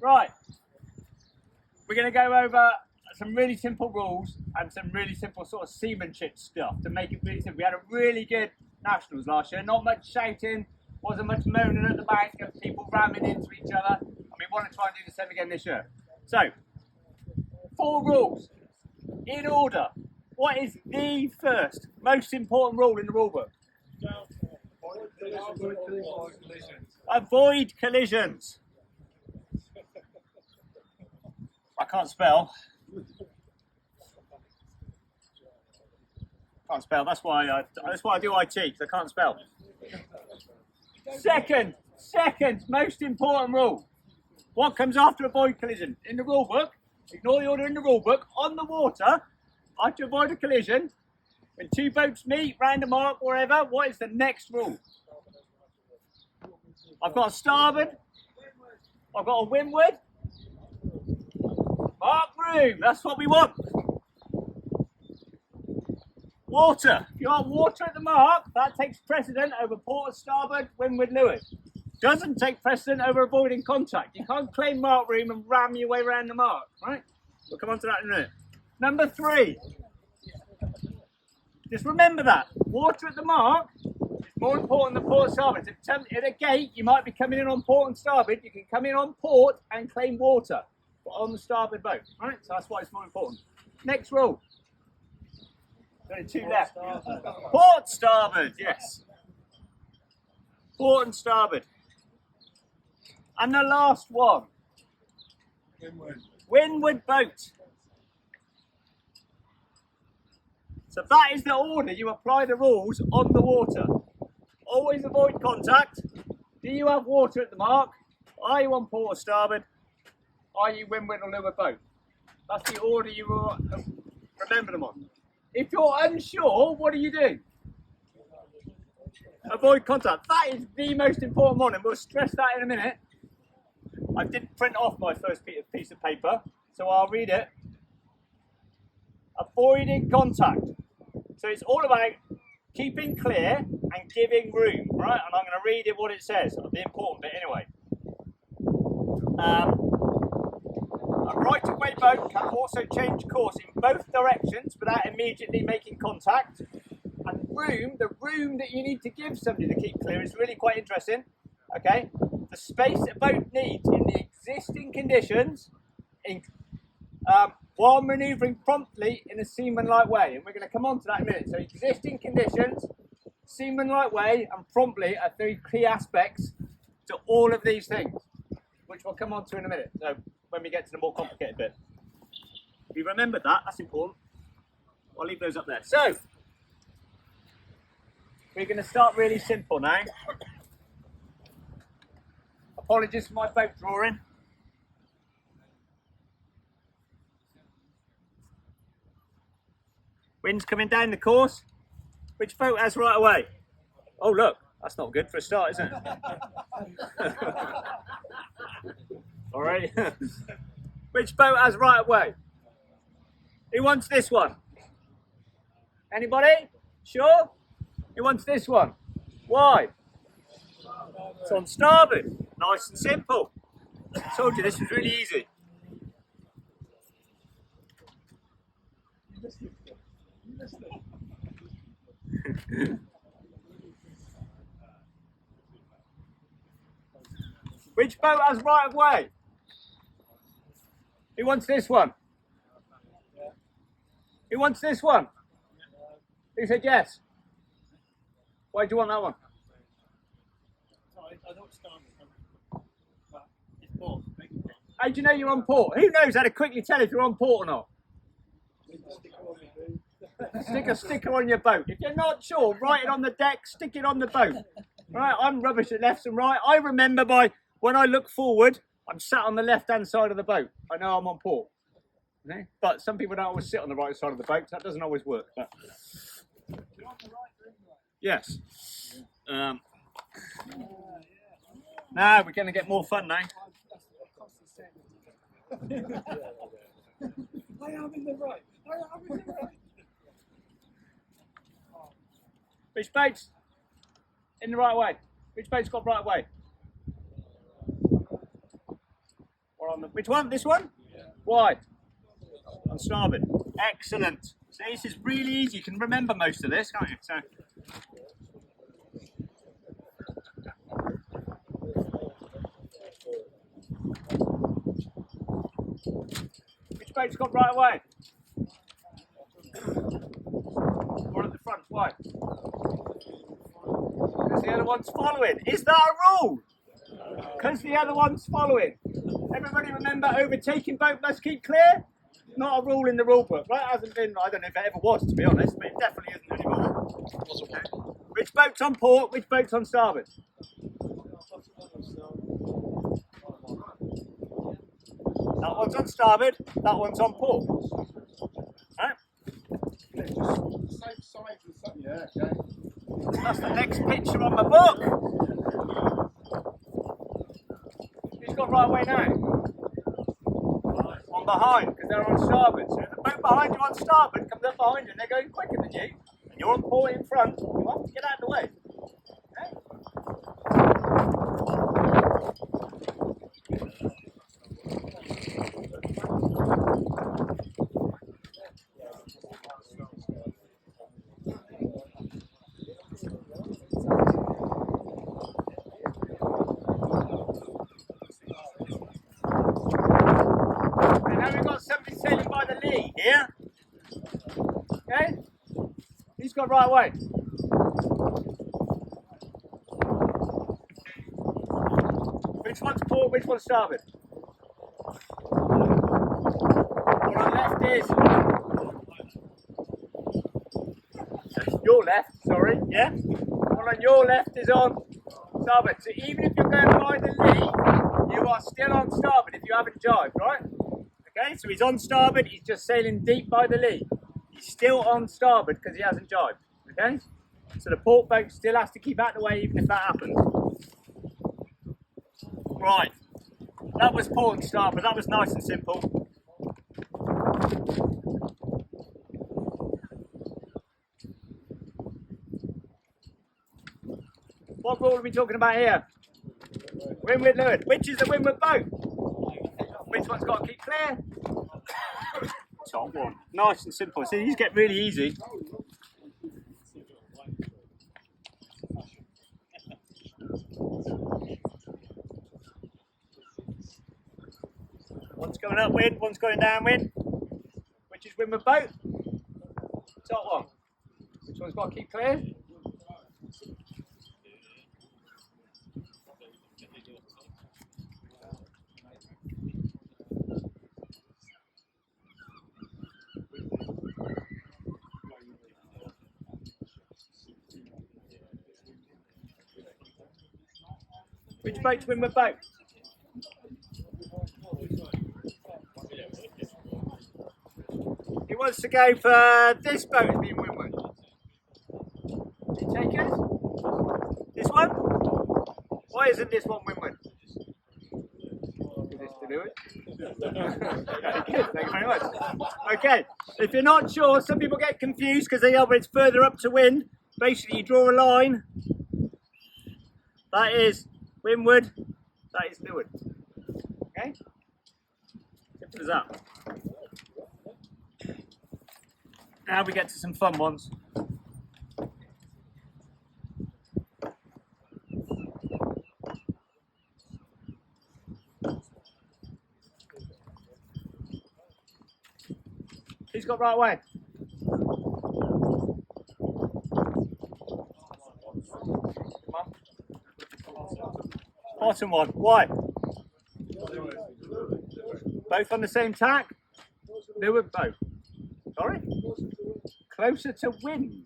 Right, we're going to go over some really simple rules and some really simple sort of seamanship stuff to make it really simple. We had a really good nationals last year, not much shouting, wasn't much moaning at the back of people ramming into each other, and we want to try and do the same again this year. So, 4 rules in order. What is the first most important rule in the rule book? Avoid collisions. I can't spell. Can't spell. That's why I do IT, because I can't spell. Second most important rule. What comes after avoid collision? In the rule book, ignore the order in the rule book, on the water, after avoid a collision, when 2 boats meet, round a mark, wherever, what is the next rule? I've got a starboard, I've got a windward, mark room, that's what we want. Water, if you want water at the mark, that takes precedent over port, starboard, windward, leeward. Doesn't take precedent over avoiding contact. You can't claim mark room and ram your way around the mark, right? We'll come on to that in a minute. Number 3, just remember that. Water at the mark is more important than port starboard. At a gate, you might be coming in on port and starboard. You can come in on port and claim water, but on the starboard boat, right? So that's why it's more important. Next rule. Only 2 left. Port starboard, yes. Port and starboard. And the last one. Windward boat. So that is the order you apply the rules on the water. Always avoid contact. Do you have water at the mark? Are you on port or starboard? Are you windward or leeward boat? That's the order you will remember them on. If you're unsure, what do you do? Avoid contact. That is the most important one, and we'll stress that in a minute. I didn't print off my first piece of paper, so I'll read it. Avoiding contact. So it's all about keeping clear and giving room, right? And I'm going to read it what it says, the important bit anyway. A right-of-way boat can also change course in both directions without immediately making contact. And room, the room that you need to give somebody to keep clear is really quite interesting. Okay, the space a boat needs in the existing conditions, while manoeuvring promptly in a seaman-like way, and we're going to come on to that in a minute. So existing conditions, seaman-like way, and promptly are 3 key aspects to all of these things, which we'll come on to in a minute. So when we get to the more complicated bit, if you remembered that, that's important. I'll leave those up there. So we're going to start really simple now. Apologies for my boat drawing. Wind's coming down the course. Which boat has right away? Oh look, that's not good for a start, isn't it? All right. Which boat has right away? Who wants this one? Anybody? Sure? Who wants this one? Why? It's on starboard. Nice and simple. I told you this was really easy. Which boat has right of way? Who wants this one? Who wants this one? Who said yes? Why do you want that one? I don't stand but it's port. How do you know you're on port? Who knows how to quickly tell if you're on port or not? Stick a sticker on your boat. If you're not sure, write it on the deck, stick it on the boat. Right, I'm rubbish at left and right. I remember when I look forward, I'm sat on the left-hand side of the boat. I know I'm on port. Okay? But some people don't always sit on the right side of the boat, so that doesn't always work. But... Yes. Now we're going to get more fun now. I am in the right. Which boat's in the right way? Which boat's got right way? Or on the, which one? This one? Yeah. Why? On starboard. Excellent. So this is really easy. You can remember most of this, can't you? So. Which boat's got right away? Or at the front? Why? Because the other one's following. Is that a rule? Because the other one's following. Everybody remember, overtaking boat must keep clear? Not a rule in the rule book, right? It hasn't been, I don't know if it ever was, to be honest, but it definitely isn't anymore. Okay. Which boat's on port, which boat's on starboard? That one's on starboard, that one's on port. Right? Same size and something, yeah, okay. That's the next picture on my book. Who's got right away now? On behind, because they're on starboard. So if the boat behind you on starboard comes up behind you and they're going quicker than you, and you're on port in front, you have to get out of the way. Okay? Here, okay? Who's got right away? Which one's port, which one's starboard? One on left is your left, sorry, yeah? One on your left is on starboard. So even if you're going by the lee, you are still on starboard if you haven't jibed, right? Okay, so he's on starboard, he's just sailing deep by the lee. He's still on starboard because he hasn't jibed, okay? So the port boat still has to keep out of the way even if that happens. Right, that was port and starboard, that was nice and simple. What rule are we talking about here? Windward leeward. Which is the windward boat? Which one's got to keep clear? Top one. Nice and simple. See, these get really easy. One's going upwind, one's going downwind. Which is windward boat? Top one. Which one's got to keep clear? Which boat's windward boat? He wants to go for this boat as being windward. Did you take it? This one? Why isn't this one windward? Is this to do it? Good, thank you very much. Okay, if you're not sure, some people get confused because they know it's further up to wind. Basically, you draw a line. That is windward, that is leeward. Okay? Simple as that. Now we get to some fun ones. Who's got right away? Bottom one. Why? Both on the same tack? Leeward boat. Sorry? Closer to wind.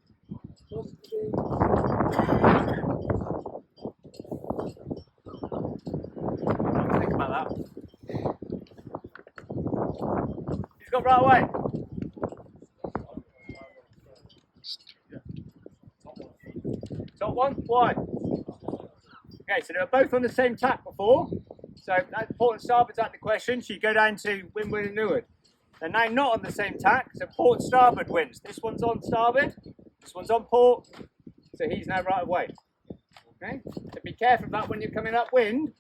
Think about that. Who's got right away? Top one? Why? Okay, so they were both on the same tack before. So that port and starboard's out of the question. So you go down to windward and leeward. They're now not on the same tack, so port starboard wins. This one's on starboard, this one's on port, so he's now right away. Okay? So be careful of that when you're coming upwind.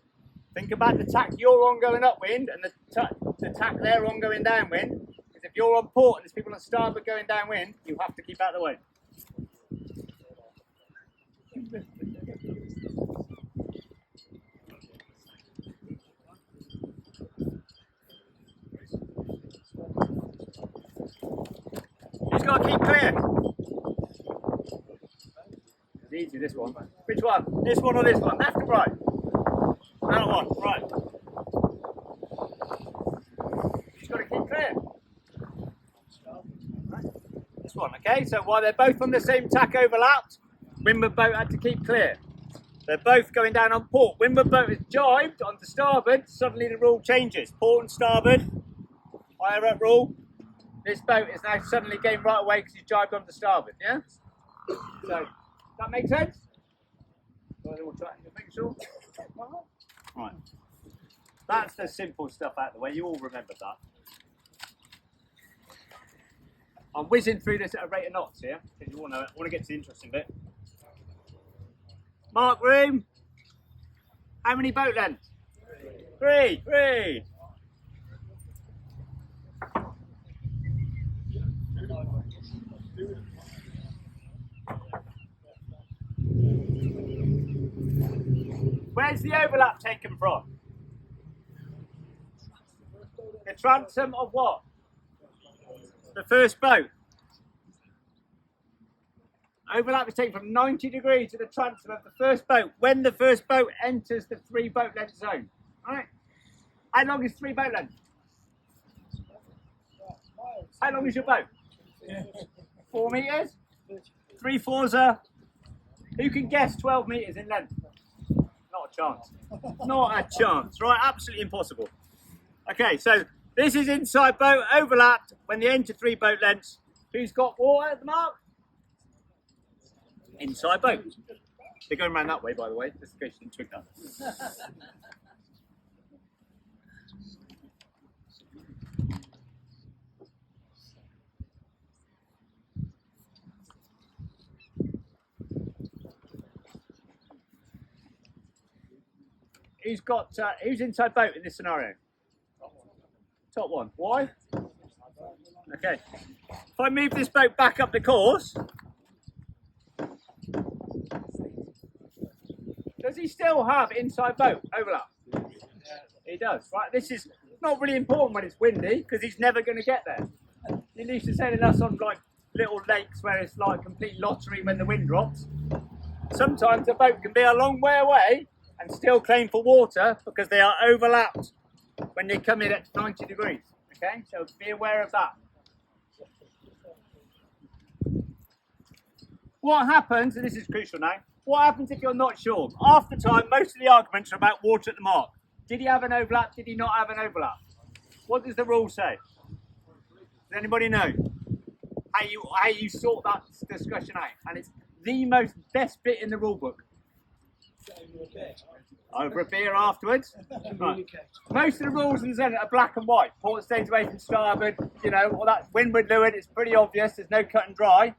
Think about the tack you're on going upwind and the tack they're on going downwind. Because if you're on port and there's people on starboard going downwind, you have to keep out of the way. Who's got to keep clear? It's easy, this one. Which one? This one or this one? Left or right? That one, right. Who's got to keep clear? Right. This one, okay? So while they're both on the same tack overlapped, windward boat had to keep clear. They're both going down on port. Windward boat is jibed onto starboard, suddenly the rule changes. Port and starboard, higher up rule. This boat is now suddenly going right away because he's jibed onto starboard, yeah? So, that make sense? Make sure. Right. That's the simple stuff out of the way. You all remember that. I'm whizzing through this at a rate of knots here because you want to get to the interesting bit. Mark room. How many boat lengths? Three. Where's the overlap taken from? The transom of what? The first boat. Overlap is taken from 90 degrees to the transom of the first boat when the first boat enters the 3 boat length zone. Alright? How long is 3 boat length? How long is your boat? 4 metres? 3/4 are. Who can guess 12 metres in length? Not a chance. Not a chance. Right? Absolutely impossible. Okay, so this is inside boat, overlapped when they enter 3 boat lengths. Who's got water at the mark? Inside boat. They're going around that way, by the way, just in case you didn't twig that. Who's inside boat in this scenario? Top one. Why? Okay. If I move this boat back up the course, does he still have inside boat overlap? He does. Right. This is not really important when it's windy because he's never going to get there. You're used to sailing us on like little lakes where it's like complete lottery when the wind drops. Sometimes the boat can be a long way away and still claim for water because they are overlapped when they come in at 90 degrees. Okay, so be aware of that. What happens, and this is crucial now, what happens if you're not sure? Half the time, most of the arguments are about water at the mark. Did he have an overlap? Did he not have an overlap? What does the rule say? Does anybody know how you sort that discussion out? And it's the best bit in the rule book. Over a beer afterwards. Right. Most of the rules in the Zenit are black and white. Port stays away from starboard, you know, all that windward leeward, it's pretty obvious, there's no cut and dry.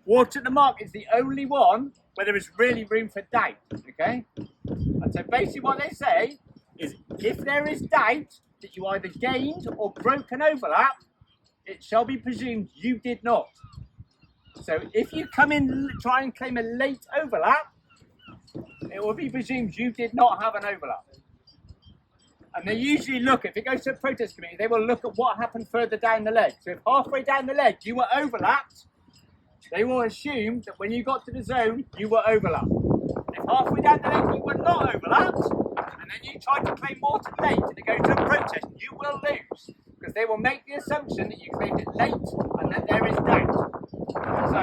Water at the mark is the only one where there is really room for doubt, okay? And so basically what they say is if there is doubt that you either gained or broke an overlap, it shall be presumed you did not. So if you come in try and claim a late overlap, it will be presumed you did not have an overlap. And they usually look, if it goes to a protest committee, they will look at what happened further down the leg. So if halfway down the leg you were overlapped, they will assume that when you got to the zone, you were overlapped. If halfway down the leg you were not overlapped, and then you tried to claim water late and it goes to a protest, you will lose. Because they will make the assumption that you claimed it late and that there is doubt. So,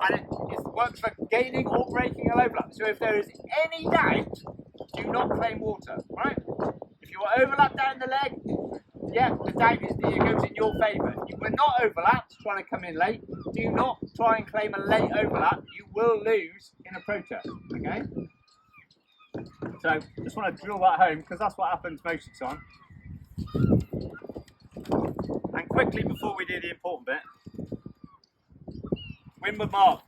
and it works for gaining or breaking an overlap. So if there is any doubt, do not claim water, right? If you were overlapped down the leg, yeah, the doubt is that it goes in your favour. If you were not overlapped, trying to come in late, do not try and claim a late overlap. You will lose in a protest, okay? So, just want to drill that home because that's what happens most of the time. And quickly, before we do the important bit, windward mark.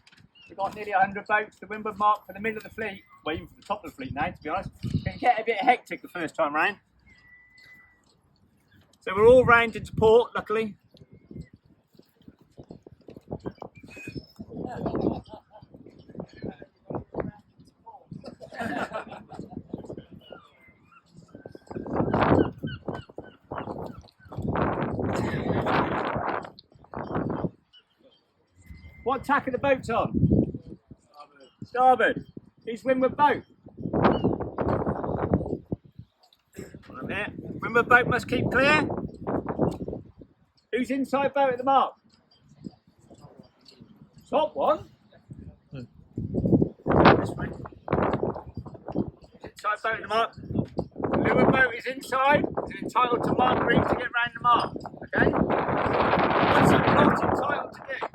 We've got nearly 100 boats. The windward mark for the middle of the fleet, well, even for the top of the fleet now, to be honest, can get a bit hectic the first time round. So we're all round into port, luckily. What tack are the boats on? Starboard. Who's windward boat? One there. Windward boat must keep clear. Who's inside boat at the mark? Top one. This way. Inside boat at the mark. The windward boat is inside. Is entitled to mark reef to get round the mark. Okay? What's he not entitled to do?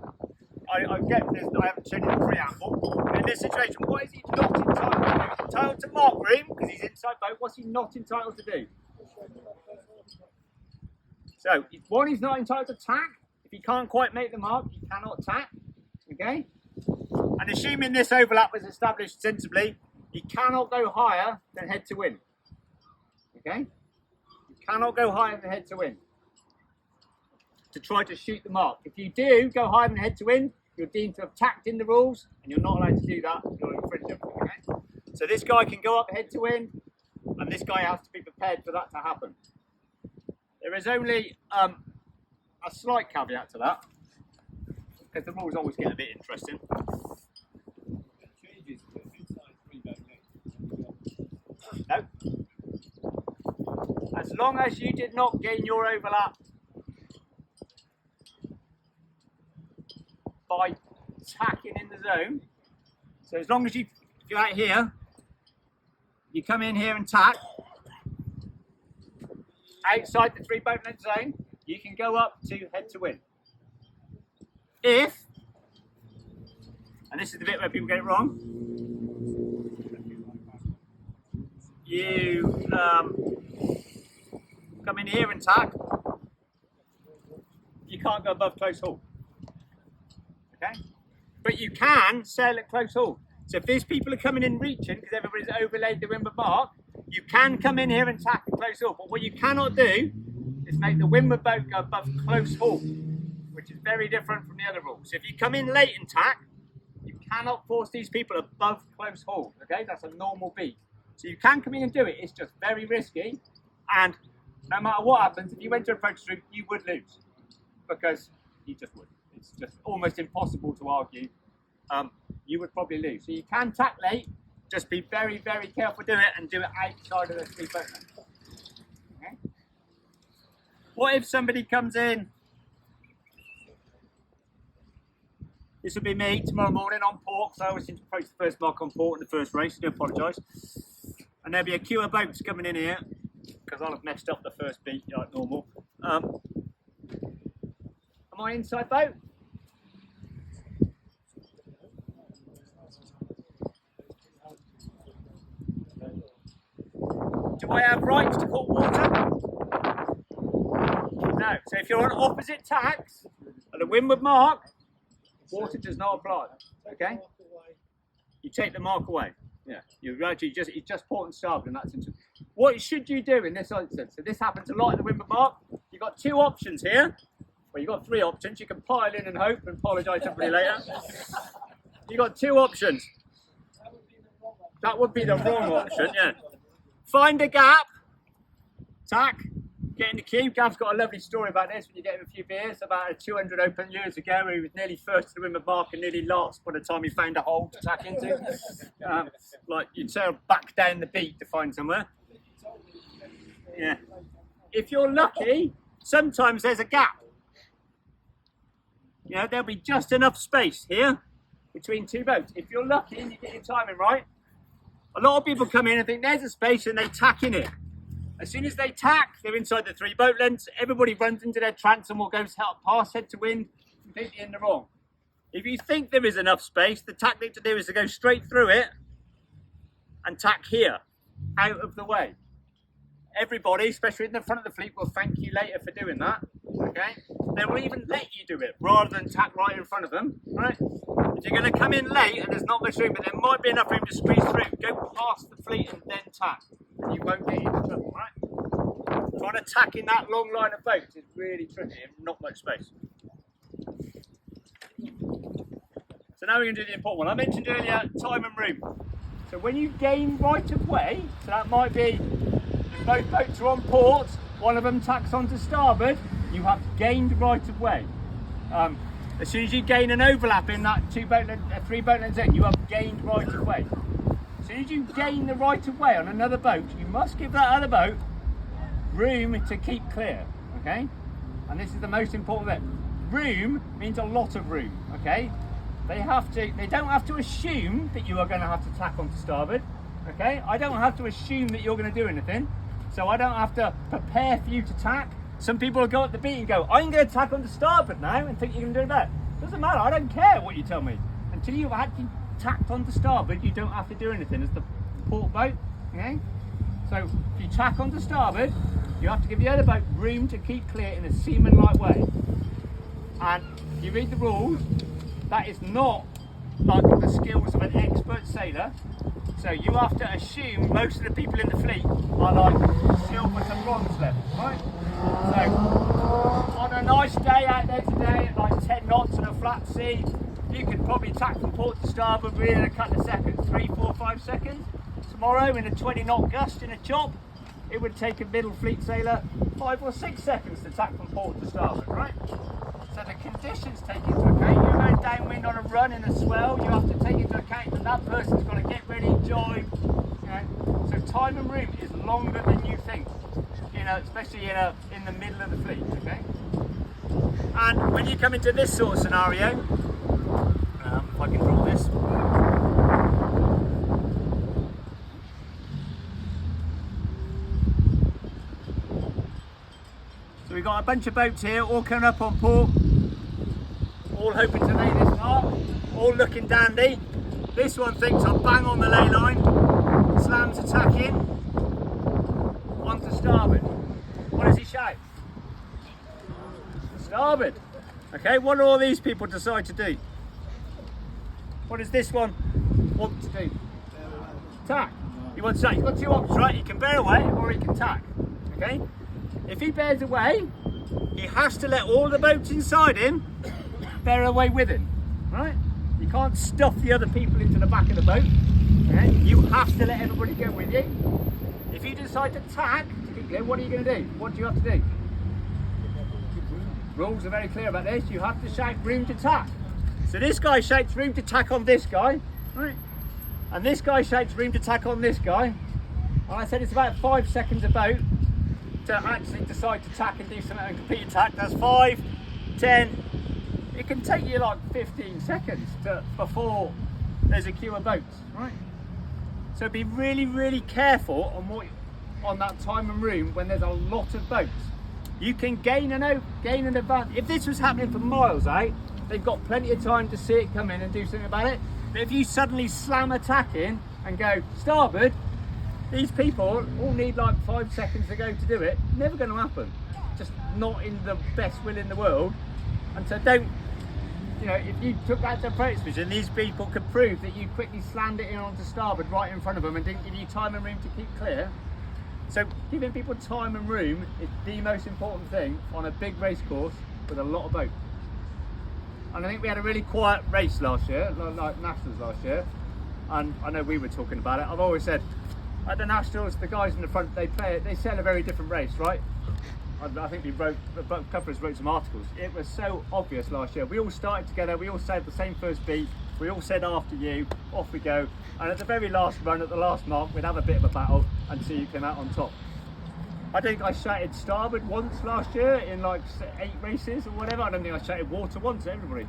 I get this, I haven't shown you the preamble. In this situation, what is he not entitled to do? He's entitled to mark room because he's inside boat. What's he not entitled to do? So, one, he's not entitled to tack. If he can't quite make the mark, he cannot tack. Okay? And assuming this overlap was established sensibly, he cannot go higher than head to wind. Okay? He cannot go higher than head to wind to try to shoot the mark. If you do go higher than head to wind, you're deemed to have tacked in the rules, and you're not allowed to do that. You're infringing. Okay? So this guy can go up head to wind, and this guy has to be prepared for that to happen. There is only a slight caveat to that, because the rules always get a bit interesting. No. As long as you did not gain your overlap by tacking in the zone, so as long as if you're out here, you come in here and tack outside the 3 boat length zone, you can go up to head to wind. If, and this is the bit where people get it wrong, you come in here and tack, you can't go above close haul. Okay? But you can sail at close haul. So if these people are coming in reaching, because everybody's overlaid the windward mark, you can come in here and tack at close haul. But what you cannot do is make the windward boat go above close haul, which is very different from the other rules. So if you come in late and tack, you cannot force these people above close haul. Okay? That's a normal beat. So you can come in and do it. It's just very risky. And no matter what happens, if you went to approach the route, you would lose. Because you just would. It's just almost impossible to argue. You would probably lose. So you can tack late, just be very, very careful to do it and do it outside of the 3 boat length. Okay? What if somebody comes in? This will be me tomorrow morning on port, because I always seem to approach the first mark on port in the first race, I do apologise. And there'll be a queue of boats coming in here, because I'll have messed up the first beat like normal. Am I inside boat? Do I have rights to call water? No. So if you're on opposite tacks at the windward mark, water does not apply. Okay? You take the mark away. Yeah. You're actually it's just port and starboard, and that's interesting. What should you do in this instance? So this happens a lot at the windward mark. You've got 2 options here. Well, you've got 3 options. You can pile in and hope and apologise to everybody later. You've got 2 options. That would be the wrong option, yeah. Find a gap, tack, get in the queue. Gav's got a lovely story about this when you get him a few beers, about a 200 open years ago where he was nearly first to the windward mark and nearly last by the time he found a hole to tack into. Like you'd sail back down the beat to find somewhere. Yeah. If you're lucky, sometimes there's a gap. You know, there'll be just enough space here between 2 boats. If you're lucky and you get your timing right, a lot of people come in and think there's a space and they tack in it. As soon as they tack, they're inside the 3 boat lengths. Everybody runs into their transom or goes past head to wind, completely in the wrong. If you think there is enough space, the tactic to do is to go straight through it and tack here, out of the way. Everybody, especially in the front of the fleet, will thank you later for doing that. Okay? they will even let you do it rather than tack right in front of them, right? If you're going to come in late and there's not much room, but there might be enough room to squeeze through, go past the fleet and then tack, and you won't get into trouble, right? Trying to tack in that long line of boats is really tricky and not much space. So now we're going to do the important one. I mentioned earlier time and room. So when you gain right of way, so that might be if both boats are on port, one of them tacks onto starboard, you have gained right of way. As soon as you gain an overlap in that 3 boat length zone, you have gained right of way. As soon as you gain the right of way on another boat, you must give that other boat room to keep clear, okay? And this is the most important bit. Room means a lot of room, okay? They don't have to assume that you are going to have to tack onto starboard, okay? I don't have to assume that you're going to do anything, so I don't have to prepare for you to tack. Some people will go at the beat and go, I'm going to tack onto starboard now and think you're going to do that. Doesn't matter, I don't care what you tell me. Until you've actually tacked onto starboard, you don't have to do anything as the port boat, okay? So if you tack onto starboard, you have to give the other boat room to keep clear in a seaman-like way. And if you read the rules, that is not like the skills of an expert sailor. So you have to assume most of the people in the fleet are like silver to bronze level, right? So on a nice day out there today at like 10 knots in a flat sea, you could probably tack from port to starboard within a couple of seconds, 3, 4, 5 seconds. Tomorrow in a 20 knot gust in a chop, it would take a middle fleet sailor 5 or 6 seconds to tack from port to starboard, right? So the conditions take into account. You go downwind on a run in a swell, you have to take into account that that person's got to get ready, jibe, you know. So time and room is longer than you think, you know, especially in the middle of the fleet, okay? And when you come into this sort of scenario, if I can draw this. So we've got a bunch of boats here, all coming up on port, all hoping to lay this mark, all looking dandy. This one thinks I'm bang on the ley line, slams attacking, onto starboard. What does he shout? Starboard. Okay, what do all these people decide to do? What does this one want to do? Tack. He wants to tack. You've got 2 options, right? He can bear away or he can tack. Okay? If he bears away, he has to let all the boats inside him bear away with him, right? You can't stuff the other people into the back of the boat, okay? You have to let everybody go with you. If you decide to tack, what are you going to do? What do you have to do? Rules are very clear about this. You have to shout room to tack. So this guy shouts room to tack on this guy, right? And this guy shouts room to tack on this guy. And I said it's about 5 seconds a boat to actually decide to tack and do something and complete a tack. That's 5, 10. It can take you like 15 seconds before there's a queue of boats, right? So be really, really careful on that time and room when there's a lot of boats. You can gain an advantage. If this was happening for miles out, they've got plenty of time to see it come in and do something about it. But if you suddenly slam a tack in and go starboard, these people all need like 5 seconds to go to do it. Never going to happen. Just not in the best will in the world. And so don't, you know, if you took that to approach vision, these people could prove that you quickly slammed it in onto starboard right in front of them and didn't give you time and room to keep clear. So giving people time and room is the most important thing on a big race course with a lot of boats. And I think we had a really quiet race last year, like Nationals last year. And I know we were talking about it. I've always said, at the Nationals, the guys in the front, they sail a very different race, right? I think a couple of us wrote some articles. It was so obvious last year. We all started together, we all said the same first beat, we all said after you, off we go. And at the very last run, at the last mark, we'd have a bit of a battle and see who came out on top. I think I shouted starboard once last year in like 8 races or whatever. I don't think I shouted water once at everybody.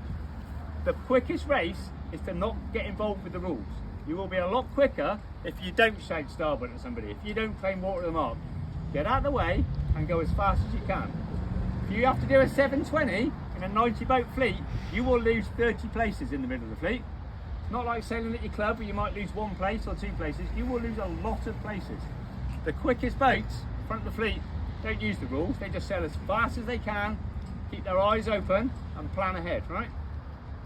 The quickest race is to not get involved with the rules. You will be a lot quicker if you don't shout starboard at somebody, if you don't claim water at the mark. Get out of the way and go as fast as you can. If you have to do a 720 in a 90 boat fleet, you will lose 30 places in the middle of the fleet. It's not like sailing at your club where you might lose 1 place or 2 places. You will lose a lot of places. The quickest boats, front of the fleet, don't use the rules. They just sail as fast as they can keep their eyes open and plan ahead, right?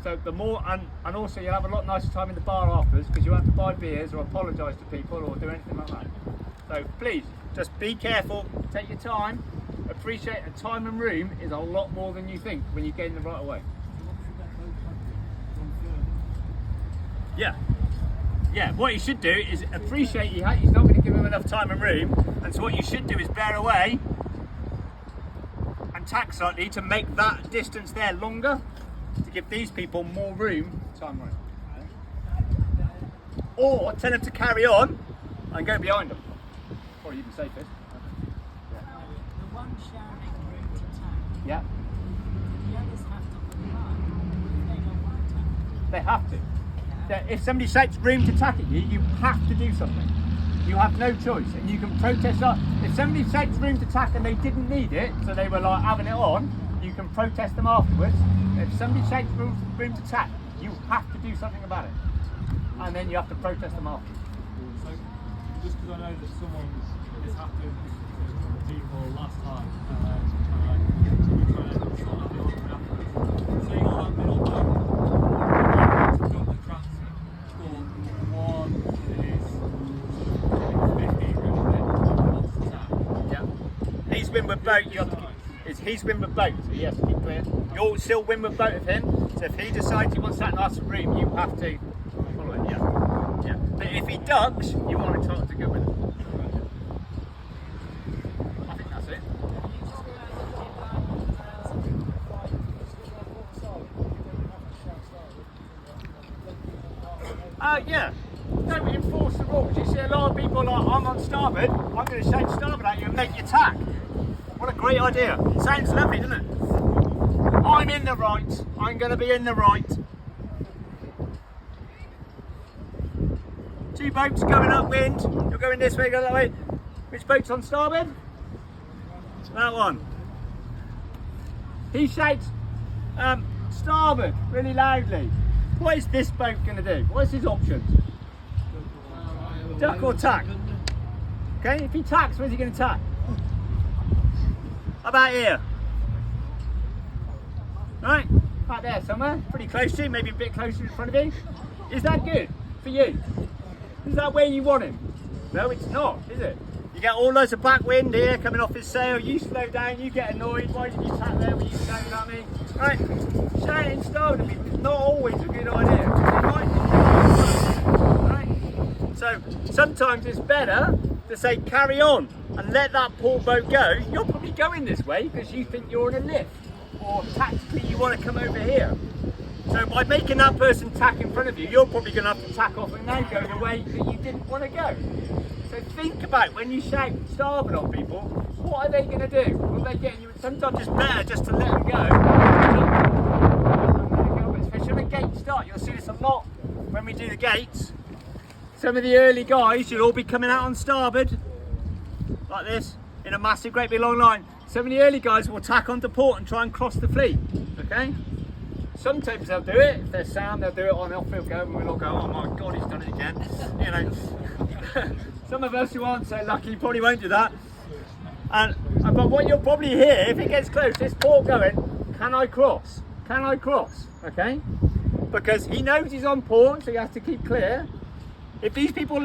So the more, and also you'll have a lot nicer time in the bar afterwards because you won't have to buy beers or apologise to people or do anything like that. So please, just be careful, take your time, appreciate the time and room is a lot more than you think when you get in the right away. Yeah. Yeah, what you should do is appreciate he's not going to give him enough time and room, and so what you should do is bear away and tack slightly to make that distance there longer, to give these people more room, time room. Or tell them to carry on and go behind them. Probably even safest. The one shouting route to tack. Yeah. The others have to comply. They don't want to tack. They have to. If somebody shouts room to tack at you, you have to do something. You have no choice, and you can protest that. If somebody shouts room to tack and they didn't need it, so they were like having it on, you can protest them afterwards. If somebody shouts room to tack, you have to do something about it, and then you have to protest them afterwards. So, just because I know that this happened to people last time, we're trying to sort out the order afterwards. So you're like middle bloke. He's windward boat, he's windward boat, so he has to keep clear. You'll still windward boat of him, so if he decides he wants that nice room, you have to follow it, yeah. But if he ducks, you are entitled to go with him. I think that's it. Yeah. Don't enforce the rules. You see a lot of people like, I'm on starboard, I'm going to shout starboard at you and make you tack. What a great idea. Sounds lovely, doesn't it? I'm in the right. I'm going to be in the right. Two boats going upwind. You're going this way, going that way. Which boat's on starboard? That one. He shouts starboard really loudly. What is this boat going to do? What is his options? Duck or tack? Okay, if he tacks, where's he going to tack? How about here? Right, right there somewhere, pretty close to you, maybe a bit closer in front of you. Is that good for you? Is that where you want him? No, it's not, is it? You get all loads of backwind here coming off his sail, you slow down, you get annoyed, why did you tack there when you shouted at me? Right, shouting starboard at me is not always a good idea. Right? So sometimes it's better to say carry on and let that port boat go. You're probably going this way because you think you're in a lift, or tactically you want to come over here. So by making that person tack in front of you, you're probably going to have to tack off and now go the way that you didn't want to go. So think about when you shout starboard on people, what are they going to do? Will they get you? Sometimes it's better just to let them go. Especially when the gates start, you'll see this a lot when we do the gates. Some of the early guys, you'll all be coming out on starboard, like this, in a massive, great big long line. Some of the early guys will tack onto port and try and cross the fleet, okay? Sometimes they'll do it, if they're sound, they'll do it on off-field go, and we'll all go, oh my God, he's done it again, you know. Some of us who aren't so lucky probably won't do that. But what you'll probably hear, if it gets close, this port going, can I cross? Can I cross, okay? Because he knows he's on port, so he has to keep clear. If these people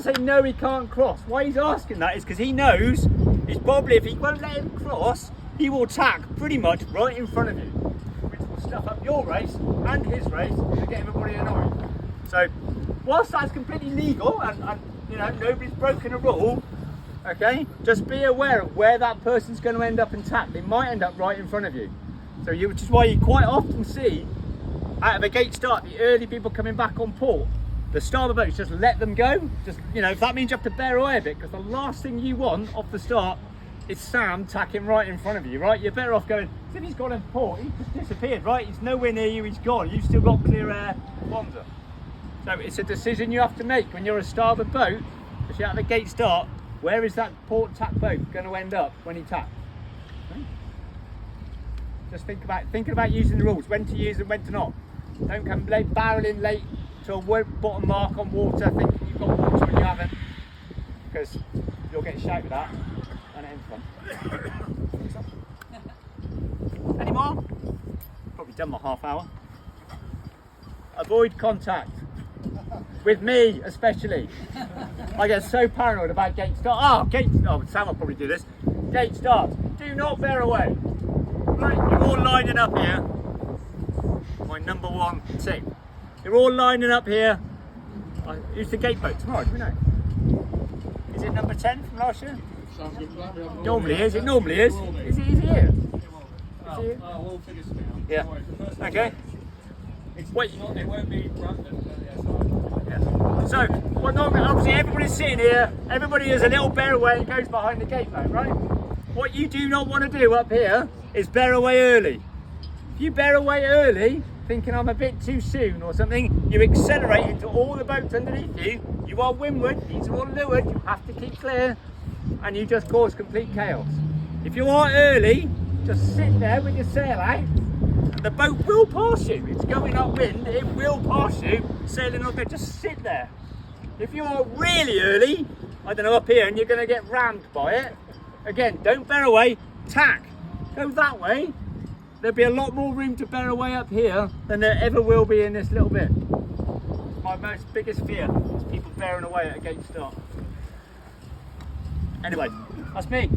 say no, he can't cross, why he's asking that is because he knows he's probably, if he won't let him cross, he will tack pretty much right in front of you, which will stuff up your race and his race and get everybody annoyed. So, whilst that's completely legal and you know nobody's broken a rule, okay, just be aware of where that person's going to end up and tack. They might end up right in front of you. So, which is why you quite often see out of a gate start the early people coming back on port. The starboard boats, just let them go. Just, you know, if that means you have to bear away a bit, because the last thing you want off the start is Sam tacking right in front of you, right? You're better off going, if he's gone in port, he's just disappeared, right? He's nowhere near you, he's gone. You've still got clear air, bombs up. So it's a decision you have to make when you're a starboard boat, if you're at the gate start, where is that port tack boat going to end up when he tacks? Okay? Just thinking about using the rules, when to use and when to not. Don't come barreling late to a bottom mark on water thinking you've got water and you haven't, because you'll get shouted at and it ends fun. Any more? Probably done my half hour. Avoid contact. With me, especially. I get so paranoid about gate start. Oh, Sam will probably do this. Gate starts. Do not bear away. Right, you're all lining up here. My number one tip. You're all lining up here. Who's the gate boat tomorrow? Do we know? Is it number 10 from last year? Sounds good plan. We haven't Normally got is. It normally is. Is he here? We'll figure something out. Yeah. Don't worry, the first one's Okay. Wait, it won't be random, but yeah, So, well, normally, obviously, everybody's sitting here. Everybody is a little bear away and goes behind the gate boat, right? What you do not want to do up here is bear away early. If you bear away early, thinking I'm a bit too soon or something, you accelerate into all the boats underneath you. You are windward, these are all leeward, you have to keep clear, and you just cause complete chaos. If you are early, just sit there with your sail out, and the boat will pass you. It's going upwind, it will pass you, sailing up there, just sit there. If you are really early, I don't know, up here, and you're going to get rammed by it, again, don't bear away, tack, go that way. There'll be a lot more room to bear away up here than there ever will be in this little bit. My biggest fear is people bearing away at a gate start. Anyway, that's me.